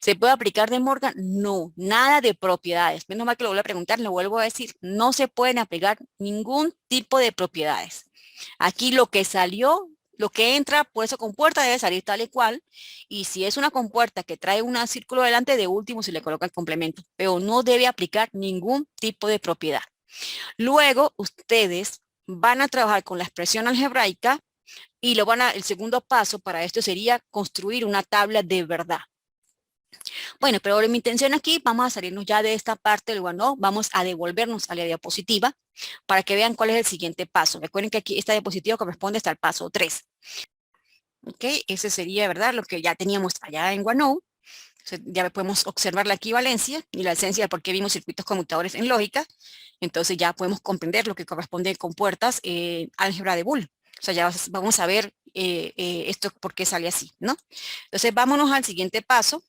¿Se puede aplicar de Morgan? No, nada de propiedades. Menos mal que lo vuelvo a preguntar, lo vuelvo a decir. No se pueden aplicar ningún tipo de propiedades. Aquí lo que salió, lo que entra por esa compuerta debe salir tal y cual. Y si es una compuerta que trae un círculo delante, de último se le coloca el complemento. Pero no debe aplicar ningún tipo de propiedad. Luego, ustedes van a trabajar con la expresión algebraica y el segundo paso para esto sería construir una tabla de verdad. Bueno, pero mi intención aquí, vamos a salirnos ya de esta parte del OneNote, vamos a devolvernos a la diapositiva para que vean cuál es el siguiente paso. Recuerden que aquí esta diapositiva corresponde hasta el paso 3. ¿Ok? Ese sería, ¿verdad? Lo que ya teníamos allá en OneNote. Ya podemos observar la equivalencia y la esencia de por qué vimos circuitos conmutadores en lógica. Entonces ya podemos comprender lo que corresponde con puertas álgebra de Boole. O sea, ya vamos a ver esto por qué sale así, ¿no? Entonces vámonos al siguiente paso,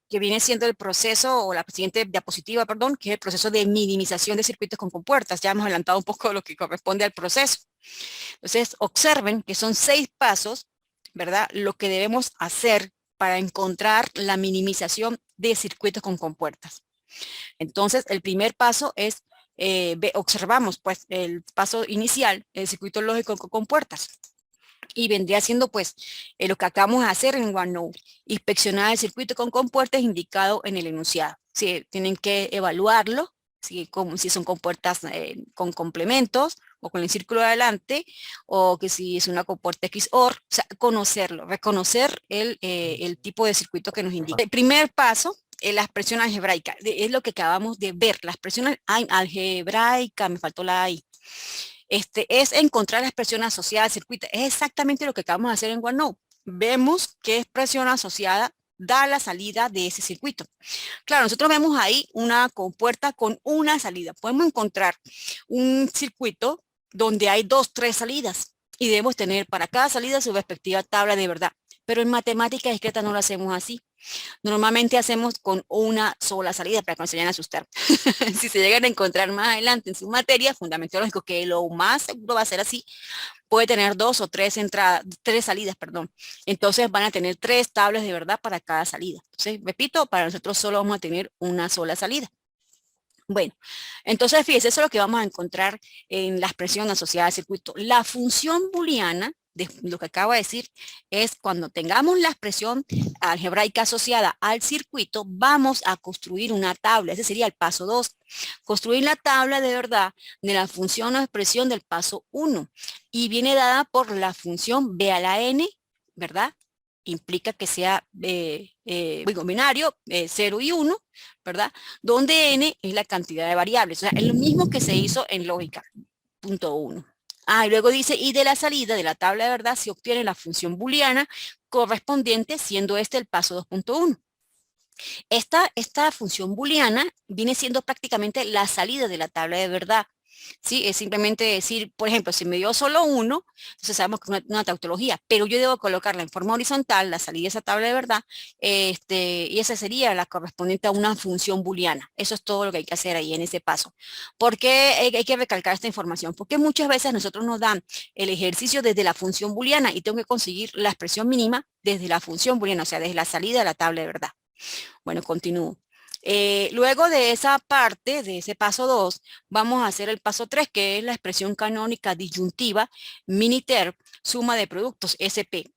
que viene siendo el proceso, o la siguiente diapositiva, perdón, que es el proceso de minimización de circuitos con compuertas. Ya hemos adelantado un poco lo que corresponde al proceso. Entonces, observen que son 6 pasos, ¿verdad? Lo que debemos hacer para encontrar la minimización de circuitos con compuertas. Entonces, el primer paso es, observamos pues el paso inicial, el circuito lógico con compuertas. Y vendría siendo pues lo que acabamos de hacer en OneNote, inspeccionar el circuito con compuertas indicado en el enunciado. Si tienen que evaluarlo, si son compuertas con complementos o con el círculo de adelante, o que si es una compuerta XOR, o sea, conocerlo, reconocer el tipo de circuito que nos indica. El primer paso es la expresión algebraica, es lo que acabamos de ver, la expresión algebraica, me faltó la I. Es encontrar la expresión asociada al circuito. Es exactamente lo que acabamos de hacer en OneNote. Vemos qué expresión asociada da la salida de ese circuito. Claro, nosotros vemos ahí una compuerta con una salida. Podemos encontrar un circuito donde hay 2, 3 salidas y debemos tener para cada salida su respectiva tabla de verdad. Pero en matemática discreta no lo hacemos así. Normalmente hacemos con una sola salida para que no se vayan a asustar. Si se llegan a encontrar más adelante en su materia, fundamental lógico, que lo más seguro va a ser así, puede tener 2 o 3 entradas, 3 salidas, perdón. Entonces van a tener 3 tablas de verdad para cada salida. Entonces, repito, para nosotros solo vamos a tener una sola salida. Bueno, entonces fíjense, eso es lo que vamos a encontrar en la expresión asociada al circuito. La función booleana, de lo que acabo de decir, es cuando tengamos la expresión algebraica asociada al circuito, vamos a construir una tabla. Ese sería el paso 2. Construir la tabla de verdad de la función o expresión del paso 1. Y viene dada por la función b a la n, ¿verdad? Implica que sea binario, 0 y 1, ¿verdad? Donde n es la cantidad de variables. O sea, es lo mismo que se hizo en lógica, punto 1. Y luego dice, y de la salida de la tabla de verdad se obtiene la función booleana correspondiente, siendo este el paso 2.1. Esta función booleana viene siendo prácticamente la salida de la tabla de verdad. ¿Sí? Es simplemente decir, por ejemplo, si me dio solo 1, entonces sabemos que es una tautología, pero yo debo colocarla en forma horizontal, la salida de esa tabla de verdad, y esa sería la correspondiente a una función booleana. Eso es todo lo que hay que hacer ahí en ese paso. ¿Por qué hay que recalcar esta información? Porque muchas veces nosotros nos dan el ejercicio desde la función booleana y tengo que conseguir la expresión mínima desde la función booleana, o sea, desde la salida de la tabla de verdad. Bueno, continúo. Luego de esa parte, de ese paso 2, vamos a hacer el paso 3, que es la expresión canónica disyuntiva miniter, suma de productos, SP.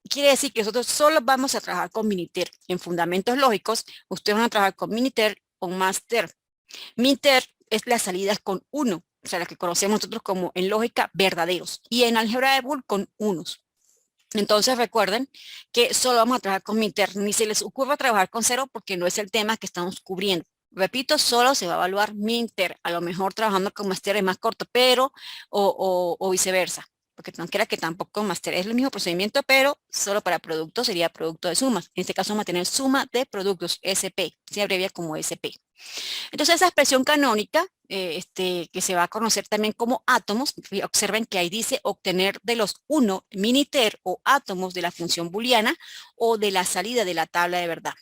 Quiere decir que nosotros solo vamos a trabajar con miniter. En fundamentos lógicos, ustedes van a trabajar con miniter o master. Miniter es las salidas con 1, o sea, la que conocemos nosotros como en lógica verdaderos, y en álgebra de Boole con unos. Entonces recuerden que solo vamos a trabajar con minter, ni se les ocurra trabajar con 0 porque no es el tema que estamos cubriendo. Repito, solo se va a evaluar minter, a lo mejor trabajando con master es más corto, pero o viceversa, porque no quiera que tampoco master es el mismo procedimiento, pero solo para productos sería producto de sumas. En este caso vamos a tener suma de productos, SP, se abrevia como SP. Entonces esa expresión canónica, que se va a conocer también como átomos, observen que ahí dice obtener de los 1 miniter o átomos de la función booleana o de la salida de la tabla de verdad.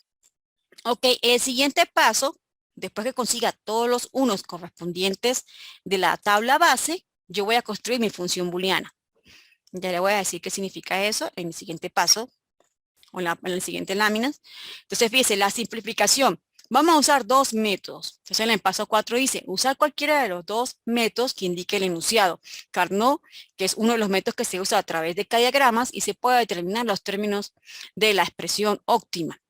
Ok, el siguiente paso, después que consiga todos los unos correspondientes de la tabla base, yo voy a construir mi función booleana. Ya le voy a decir qué significa eso en el siguiente paso. o en las siguientes láminas. Entonces, fíjese, la simplificación. Vamos a usar dos métodos. Entonces, en el paso 4 dice, usar cualquiera de los dos métodos que indique el enunciado. Carnot, que es uno de los métodos que se usa a través de diagramas y se puede determinar los términos de la expresión óptima.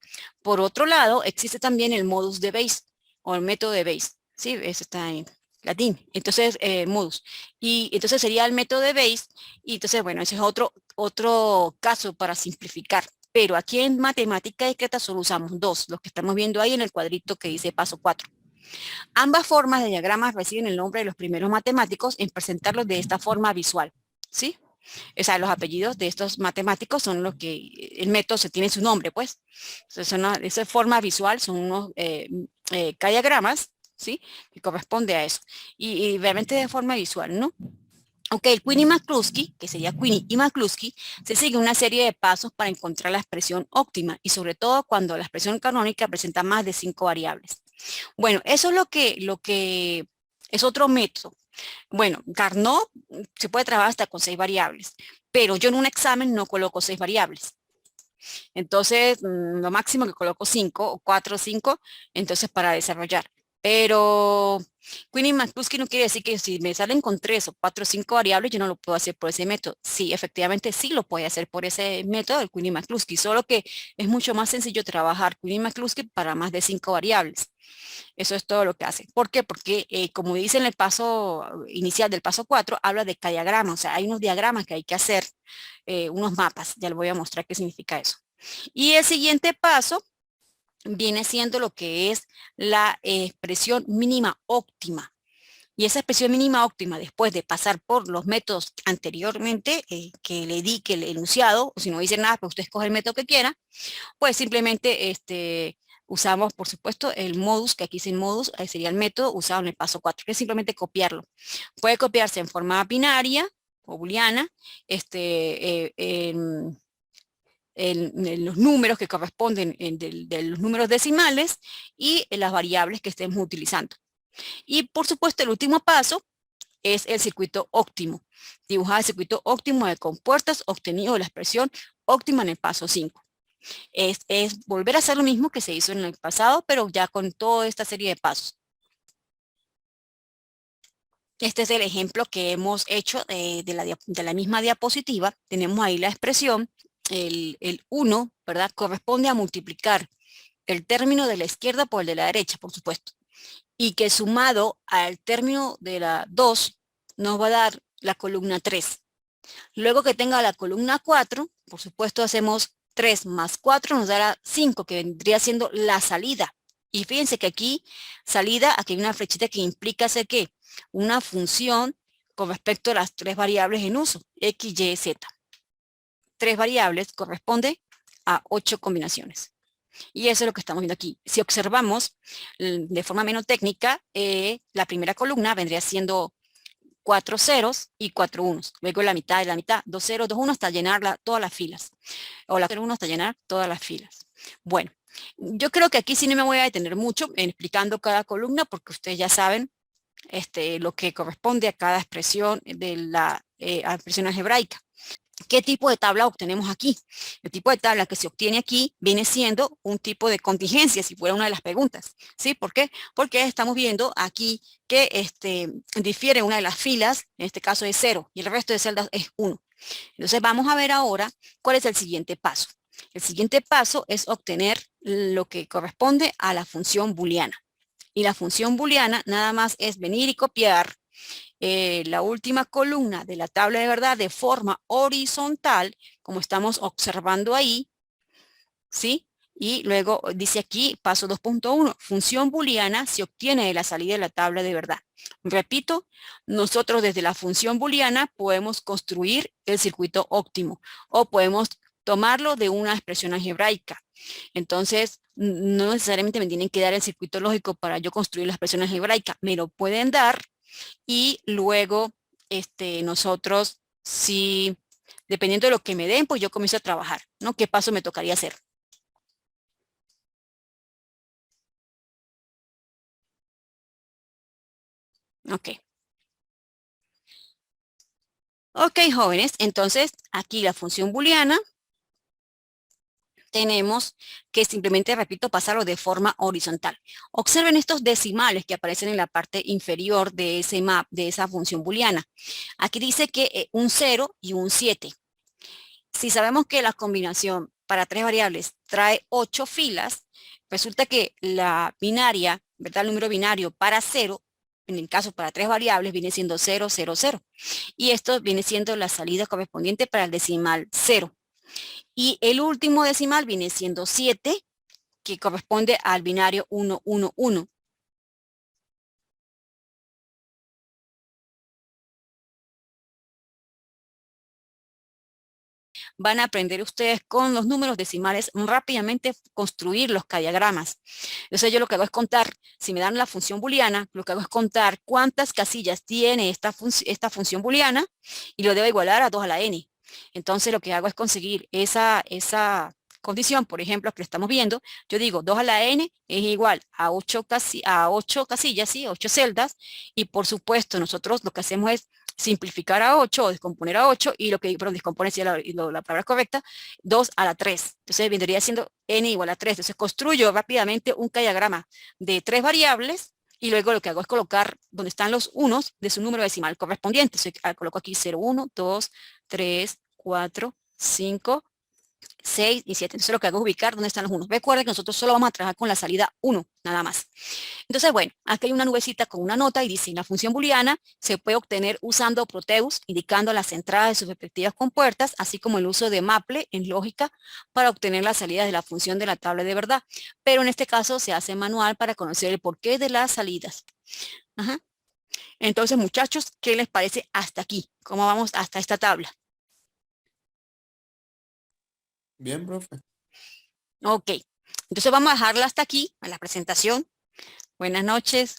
Por otro lado, existe también el modus de Bayes, o el método de Bayes. Sí, eso está en latín. Entonces, modus. Y entonces sería el método de Bayes. Y entonces, bueno, ese es otro caso para simplificar. Pero aquí en matemática discreta solo usamos dos, los que estamos viendo ahí en el cuadrito que dice paso 4. Ambas formas de diagramas reciben el nombre de los primeros matemáticos en presentarlos de esta forma visual. ¿Sí? O sea, los apellidos de estos matemáticos son los que el método se tiene su nombre, pues. Entonces, esa forma visual son unos diagramas, ¿sí? Que corresponde a eso. Y realmente de forma visual, ¿no? Ok, el Queenie-McCluskey, que sería Queenie y McCluskey, se sigue una serie de pasos para encontrar la expresión óptima y sobre todo cuando la expresión canónica presenta más de 5 variables. Bueno, eso es lo que es otro método. Bueno, Carnot se puede trabajar hasta con 6 variables, pero yo en un examen no coloco 6 variables. Entonces, lo máximo que coloco 5 o 4 o 5, entonces para desarrollar. Pero Queenie McCluskey no quiere decir que si me salen con 3 o 4 o 5 variables, yo no lo puedo hacer por ese método. Sí, efectivamente sí lo puede hacer por ese método del Queenie McCluskey, solo que es mucho más sencillo trabajar Queenie McCluskey para más de 5 variables. Eso es todo lo que hace. ¿Por qué? Porque como dice en el paso inicial del paso 4, habla de diagramas, o sea, hay unos diagramas que hay que hacer, unos mapas, ya les voy a mostrar qué significa eso. Y el siguiente paso viene siendo lo que es la expresión mínima óptima. Y esa expresión mínima óptima, después de pasar por los métodos anteriormente que le di, que el enunciado, o si no dice nada, pues usted escoge el método que quiera, pues simplemente usamos, por supuesto, el modus, que aquí sin modus sería el método usado en el paso 4, que es simplemente copiarlo. Puede copiarse en forma binaria o booleana, en los números que corresponden de los números decimales y en las variables que estemos utilizando. Y por supuesto, el último paso es el circuito óptimo. Dibujar el circuito óptimo de compuertas obtenido de la expresión óptima en el paso 5. Es volver a hacer lo mismo que se hizo en el pasado, pero ya con toda esta serie de pasos. Este es el ejemplo que hemos hecho de la misma diapositiva. Tenemos ahí la expresión, el 1, ¿verdad? Corresponde a multiplicar el término de la izquierda por el de la derecha, por supuesto. Y que sumado al término de la 2 nos va a dar la columna 3. Luego que tenga la columna 4, por supuesto hacemos 3 más 4 nos dará 5, que vendría siendo la salida. Y fíjense que aquí, salida, aquí hay una flechita que implica hacer ¿qué? Una función con respecto a las 3 variables en uso, x, y, z. 3 variables corresponde a 8 combinaciones. Y eso es lo que estamos viendo aquí. Si observamos de forma menos técnica, la primera columna vendría siendo 4 ceros y 4 unos. Luego la mitad de la mitad, 2 ceros, 2 unos hasta llenar todas las filas. O la 0 uno hasta llenar todas las filas. Bueno, yo creo que aquí sí no me voy a detener mucho en explicando cada columna porque ustedes ya saben lo que corresponde a cada expresión de la expresión algebraica. ¿Qué tipo de tabla obtenemos aquí? El tipo de tabla que se obtiene aquí viene siendo un tipo de contingencia, si fuera una de las preguntas. ¿Sí? ¿Por qué? Porque estamos viendo aquí que difiere una de las filas, en este caso es 0, y el resto de celdas es 1. Entonces vamos a ver ahora cuál es el siguiente paso. El siguiente paso es obtener lo que corresponde a la función booleana. Y la función booleana nada más es venir y copiar la última columna de la tabla de verdad de forma horizontal, como estamos observando ahí, ¿sí? Y luego dice aquí, paso 2.1, función booleana se obtiene de la salida de la tabla de verdad. Repito, nosotros desde la función booleana podemos construir el circuito óptimo o podemos tomarlo de una expresión algebraica. Entonces, no necesariamente me tienen que dar el circuito lógico para yo construir la expresión algebraica. Me lo pueden dar y luego nosotros, si dependiendo de lo que me den, pues yo comienzo a trabajar, ¿no? ¿Qué paso me tocaría hacer? Ok. Ok, jóvenes, entonces aquí la función booleana tenemos que simplemente, repito, pasarlo de forma horizontal. Observen estos decimales que aparecen en la parte inferior de ese map, de esa función booleana. Aquí dice que un 0 y un 7. Si sabemos que la combinación para tres variables trae 8 filas, resulta que la binaria, ¿verdad? El número binario para 0, en el caso para tres variables, viene siendo 0, 0, 0. Y esto viene siendo la salida correspondiente para el decimal 0. Y el último decimal viene siendo 7, que corresponde al binario 1, 1, 1. Van a aprender ustedes con los números decimales rápidamente construir los diagramas. Entonces yo lo que hago es contar, si me dan la función booleana, lo que hago es contar cuántas casillas tiene esta función booleana y lo debo igualar a 2 a la n. Entonces lo que hago es conseguir esa condición, por ejemplo, que estamos viendo. Yo digo 2 a la n es igual a 8 casillas, ¿sí? 8 celdas, y por supuesto nosotros lo que hacemos es simplificar a 8 o descomponer a 8 y lo que, perdón, descomponer si la palabra correcta, 2 a la 3. Entonces vendría siendo n igual a 3. Entonces construyo rápidamente un diagrama de 3 variables y luego lo que hago es colocar donde están los unos de su número decimal correspondiente. Entonces coloco aquí 0, 1, 2, 3, 4, 5, 6 y 7. Entonces lo que hago es ubicar dónde están los unos. Recuerden que nosotros solo vamos a trabajar con la salida 1, nada más. Entonces, bueno, aquí hay una nubecita con una nota y dice, la función booleana se puede obtener usando Proteus, indicando las entradas de sus respectivas compuertas, así como el uso de Maple en lógica para obtener las salidas de la función de la tabla de verdad. Pero en este caso se hace manual para conocer el porqué de las salidas. Ajá. Entonces, muchachos, ¿qué les parece hasta aquí? ¿Cómo vamos hasta esta tabla? Bien, profe. Ok. Entonces vamos a dejarla hasta aquí, a la presentación. Buenas noches.